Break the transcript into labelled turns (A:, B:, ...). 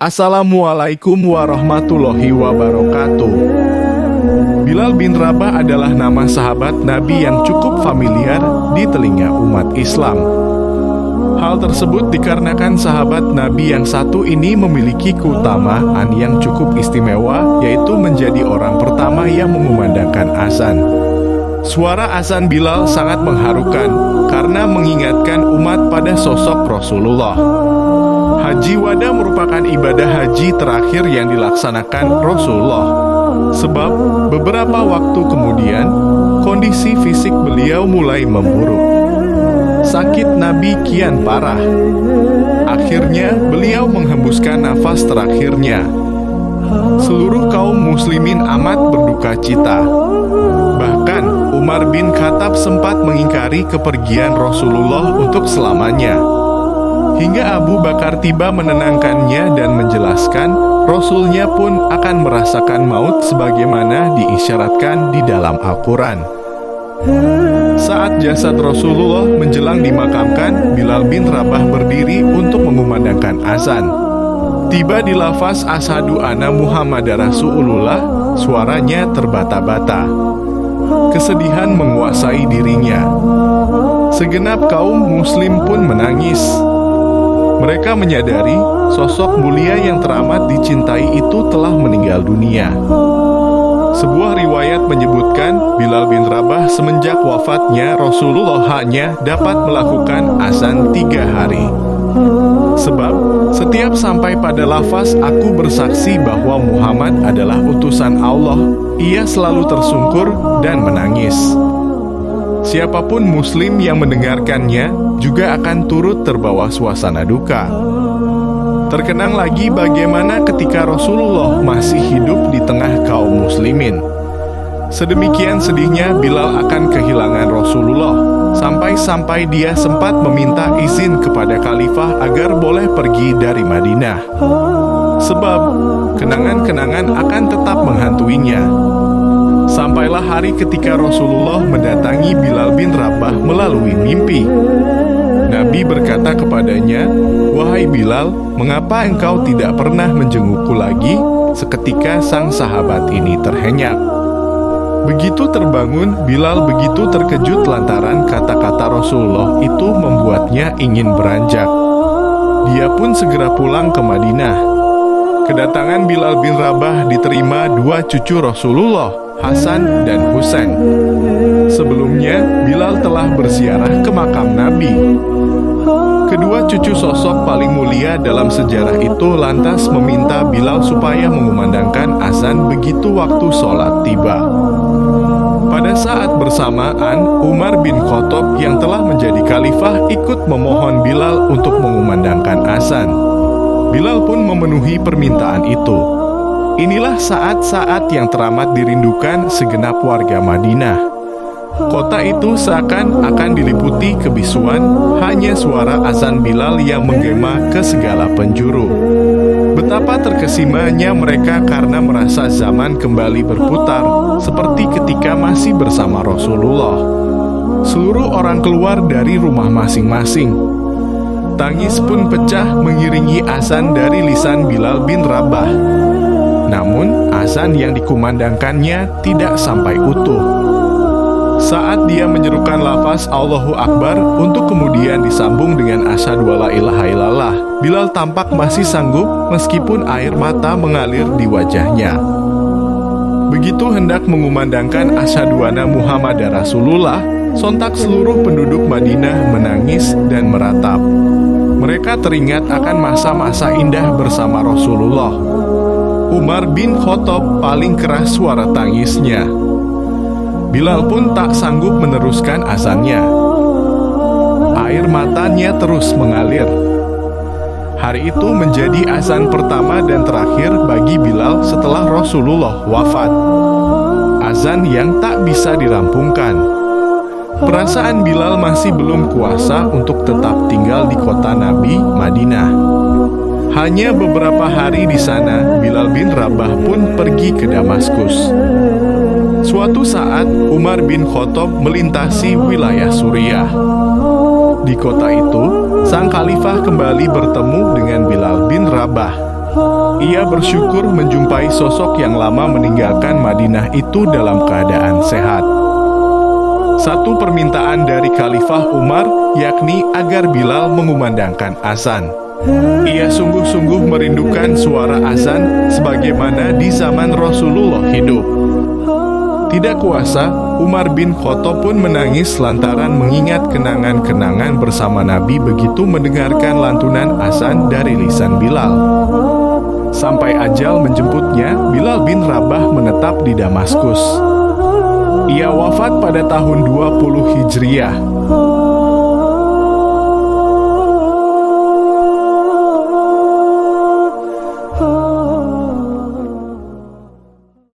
A: Assalamualaikum warahmatullahi wabarakatuh. Bilal bin Rabah adalah nama sahabat Nabi yang cukup familiar di telinga umat Islam. Hal tersebut dikarenakan sahabat Nabi yang satu ini memiliki keutamaan yang cukup istimewa, yaitu menjadi orang pertama yang mengumandangkan azan. Suara azan Bilal sangat mengharukan karena mengingatkan umat pada sosok Rasulullah. Haji Wada merupakan ibadah haji terakhir yang dilaksanakan Rasulullah. Sebab beberapa waktu kemudian, kondisi fisik beliau mulai memburuk. Sakit Nabi kian parah. Akhirnya beliau menghembuskan nafas terakhirnya. Seluruh kaum muslimin amat berduka cita. Bahkan Umar bin Khattab sempat mengingkari kepergian Rasulullah untuk selamanya. Hingga Abu Bakar tiba menenangkannya dan menjelaskan Rasulnya pun akan merasakan maut sebagaimana diisyaratkan di dalam Al-Quran. Saat jasad Rasulullah menjelang dimakamkan, Bilal bin Rabah berdiri untuk mengumandangkan azan. Tiba di lafaz Asyhadu anna Muhammadar Rasulullah, suaranya terbata-bata. Kesedihan menguasai dirinya. Segenap kaum muslim pun menangis. Mereka menyadari sosok mulia yang teramat dicintai itu telah meninggal dunia. Sebuah riwayat menyebutkan Bilal bin Rabah semenjak wafatnya Rasulullah hanya dapat melakukan azan 3 hari. Sebab setiap sampai pada lafaz aku bersaksi bahwa Muhammad adalah utusan Allah, ia selalu tersungkur dan menangis. Siapapun muslim yang mendengarkannya juga akan turut terbawa suasana duka. Terkenang lagi bagaimana ketika Rasulullah masih hidup di tengah kaum muslimin. Sedemikian sedihnya Bilal akan kehilangan Rasulullah, sampai-sampai dia sempat meminta izin kepada khalifah agar boleh pergi dari Madinah. Sebab kenangan-kenangan akan tetap menghantuinya. Sampailah hari ketika Rasulullah mendatangi Bilal bin Rabah melalui mimpi. Nabi berkata kepadanya, "Wahai Bilal, mengapa engkau tidak pernah menjengukku lagi?" Seketika sang sahabat ini terhenyak. Begitu terbangun, Bilal begitu terkejut lantaran kata-kata Rasulullah itu membuatnya ingin beranjak. Dia pun segera pulang ke Madinah. Kedatangan Bilal bin Rabah diterima 2 cucu Rasulullah, Hasan dan Husain. Sebelumnya, Bilal telah berziarah ke makam Nabi. Kedua cucu sosok paling mulia dalam sejarah itu lantas meminta Bilal supaya mengumandangkan azan begitu waktu sholat tiba. Pada saat bersamaan, Umar bin Khattab yang telah menjadi khalifah ikut memohon Bilal untuk mengumandangkan azan. Bilal pun memenuhi permintaan itu. Inilah saat-saat yang teramat dirindukan segenap warga Madinah. Kota itu seakan-akan diliputi kebisuan, hanya suara azan Bilal yang menggema ke segala penjuru. Betapa terkesimanya mereka karena merasa zaman kembali berputar, seperti ketika masih bersama Rasulullah. Seluruh orang keluar dari rumah masing-masing. Tangis pun pecah mengiringi azan dari lisan Bilal bin Rabah. Namun, azan yang dikumandangkannya tidak sampai utuh. Saat dia menyerukan lafaz Allahu Akbar untuk kemudian disambung dengan asyhadu alla ilaha illallah, Bilal tampak masih sanggup meskipun air mata mengalir di wajahnya. Begitu hendak mengumandangkan asyhadu anna Muhammadar Rasulullah, sontak seluruh penduduk Madinah menangis dan meratap. Mereka teringat akan masa-masa indah bersama Rasulullah. Umar bin Khattab paling keras suara tangisnya. Bilal pun tak sanggup meneruskan azannya. Air matanya terus mengalir. Hari itu menjadi azan pertama dan terakhir bagi Bilal setelah Rasulullah wafat. Azan yang tak bisa dirampungkan. Perasaan Bilal masih belum kuasa untuk tetap tinggal di kota Nabi, Madinah. Hanya beberapa hari di sana, Bilal bin Rabah pun pergi ke Damaskus. Suatu saat, Umar bin Khattab melintasi wilayah Suriah. Di kota itu, sang khalifah kembali bertemu dengan Bilal bin Rabah. Ia bersyukur menjumpai sosok yang lama meninggalkan Madinah itu dalam keadaan sehat. Satu permintaan dari Khalifah Umar, yakni agar Bilal mengumandangkan azan. Ia sungguh-sungguh merindukan suara azan sebagaimana di zaman Rasulullah hidup. Tidak kuasa, Umar bin Khattab pun menangis lantaran mengingat kenangan-kenangan bersama Nabi begitu mendengarkan lantunan azan dari lisan Bilal. Sampai ajal menjemputnya, Bilal bin Rabah menetap di Damaskus. Ia wafat pada tahun 20 Hijriah.